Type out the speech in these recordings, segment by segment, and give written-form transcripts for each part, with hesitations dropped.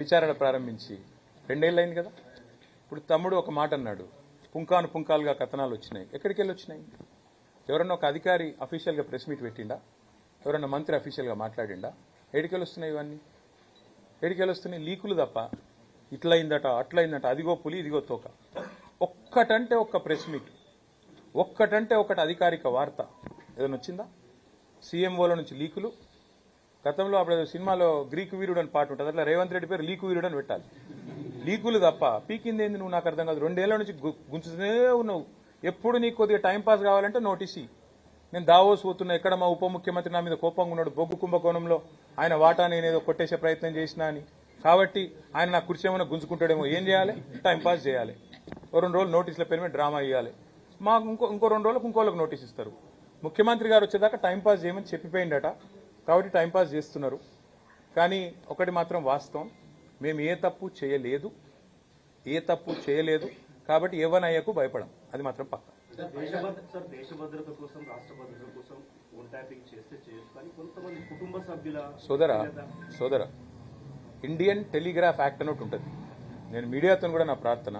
విచారణ ప్రారంభించి 2 ఏళ్ళు అయింది కదా. ఇప్పుడు తమ్ముడు ఒక మాట అన్నాడు, పుంకాను పుంకాలుగా కథనాలు వచ్చినాయి. ఎక్కడికి వెళ్ళి వచ్చినాయి? ఎవరన్నా ఒక అధికారి అఫీషియల్గా ప్రెస్ మీట్ పెట్టిండా? ఎవరన్నా మంత్రి అఫీషియల్గా మాట్లాడిండా? ఏడికెళ్ళి వస్తున్నాయి ఇవన్నీ? ఏడికెళ్ళి వస్తున్నాయి? లీకులు తప్ప. ఇట్లయిందట అట్లయిందట, అదిగో పులి ఇదిగో తోక. ఒక్కటంటే ఒక్క ప్రెస్ మీట్, ఒక్కటంటే ఒకటి అధికారిక వార్త ఏదైనా వచ్చిందా? సీఎంఓల నుంచి లీకులు. గతంలో అప్పుడు సినిమాలో గ్రీకు వీరుడు అని పాట ఉంటుంది, అట్లా రేవంత్ రెడ్డి పేరు లీకు వీరుడు అని పెట్టాలి. లీకులు తప్ప పీకింది ఏంది నువ్వు? నాకు అర్థం కాదు. 2 ఏళ్ల నుంచి గుంచుతూనే ఉన్నావు. ఎప్పుడు నీకు కొద్దిగా టైంపాస్ కావాలంటే నోటీస్ ఇయ్యి. నేను దావోస్ పోతున్నా, ఎక్కడ మా ఉప ముఖ్యమంత్రి నా మీద కోపంగా ఉన్నాడు, బొగ్గు కుంభకోణంలో ఆయన వాటా నేనేదో కొట్టేసే ప్రయత్నం చేసినా అని. కాబట్టి ఆయన నా కుర్చీ ఏమైనా గుంజుకుంటాడేమో. ఏం చేయాలి? టైంపాస్ చేయాలి. 2 రోజులు నోటీసుల పేరు మీద డ్రామా ఇవ్వాలి. మాకు ఇంకో 2 రోజులకు ఇంకోళ్ళకి నోటీస్ ఇస్తారు. ముఖ్యమంత్రి గారు వచ్చేదాకా టైంపాస్ చేయమని చెప్పిపోయిందట. కాబట్టి టైంపాస్ చేస్తున్నారు. కానీ ఒకటి మాత్రం వాస్తవం, మేము ఏ తప్పు చేయలేదు. కాబట్టి ఎవనయ్యకు భయపడం, అది మాత్రం పక్క. సోదర ఇండియన్ టెలిగ్రాఫ్ యాక్ట్ అని ఒకటి ఉంటుంది. నేను మీడియాతో కూడా నా ప్రార్థన,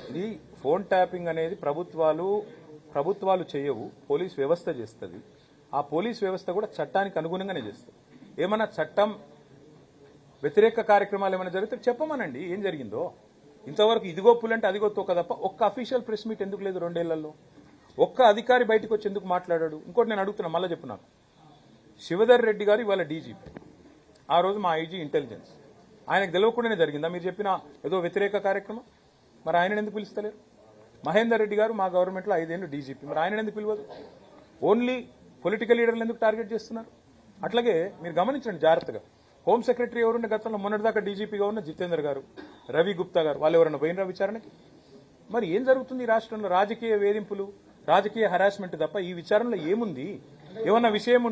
ఇది ఫోన్ ట్యాపింగ్ అనేది ప్రభుత్వాలు చేయవు, పోలీస్ వ్యవస్థ చేస్తుంది. ఆ పోలీస్ వ్యవస్థ కూడా చట్టానికి అనుగుణంగానే చేస్తుంది. ఏమన్నా చట్టం వ్యతిరేక కార్యక్రమాలు ఏమైనా జరిగితే చెప్పమనండి ఏం జరిగిందో. ఇంతవరకు ఇదిగో పులంటే అదిగో తోక తప్ప ఒక్క అఫీషియల్ ప్రెస్ మీట్ ఎందుకు లేదు 2 ఏళ్లలో? ఒక్క అధికారి బయటకు వచ్చి ఎందుకు మాట్లాడాడు? ఇంకోటి నేను అడుగుతున్నా, మళ్ళీ చెప్పు నాకు. శివధర్ రెడ్డి గారు ఇవాళ డీజీపీ, ఆ రోజు మా ఐజీ ఇంటెలిజెన్స్. ఆయనకు తెలియకుండానే జరిగిందా మీరు చెప్పిన ఏదో వ్యతిరేక కార్యక్రమం? మరి ఆయన ఎందుకు పిలుస్తలేరు? మహేందర్ రెడ్డి గారు మా గవర్నమెంట్లో 5 ఏళ్ళు డీజీపీ, మరి ఆయన ఎందుకు పిలవదు? ఓన్లీ పొలిటికల్ లీడర్లు ఎందుకు టార్గెట్ చేస్తున్నారు? అట్లాగే మీరు గమనించండి జాగ్రత్తగా. హోమ్ సెక్రటరీ ఎవరున్న గతంలో మొన్నటిదాకా డీజీపీగా ఉన్న జితేందర్ గారు, రవి గుప్తా గారు, వాళ్ళు ఎవరన్నా పోయినరా విచారణకి? మరి ఏం జరుగుతుంది ఈ రాష్ట్రంలో? రాజకీయ వేధింపులు, రాజకీయ హరాస్మెంట్ తప్ప ఈ విచారణలో ఏముంది? ఏమన్నా విషయం ఉంటే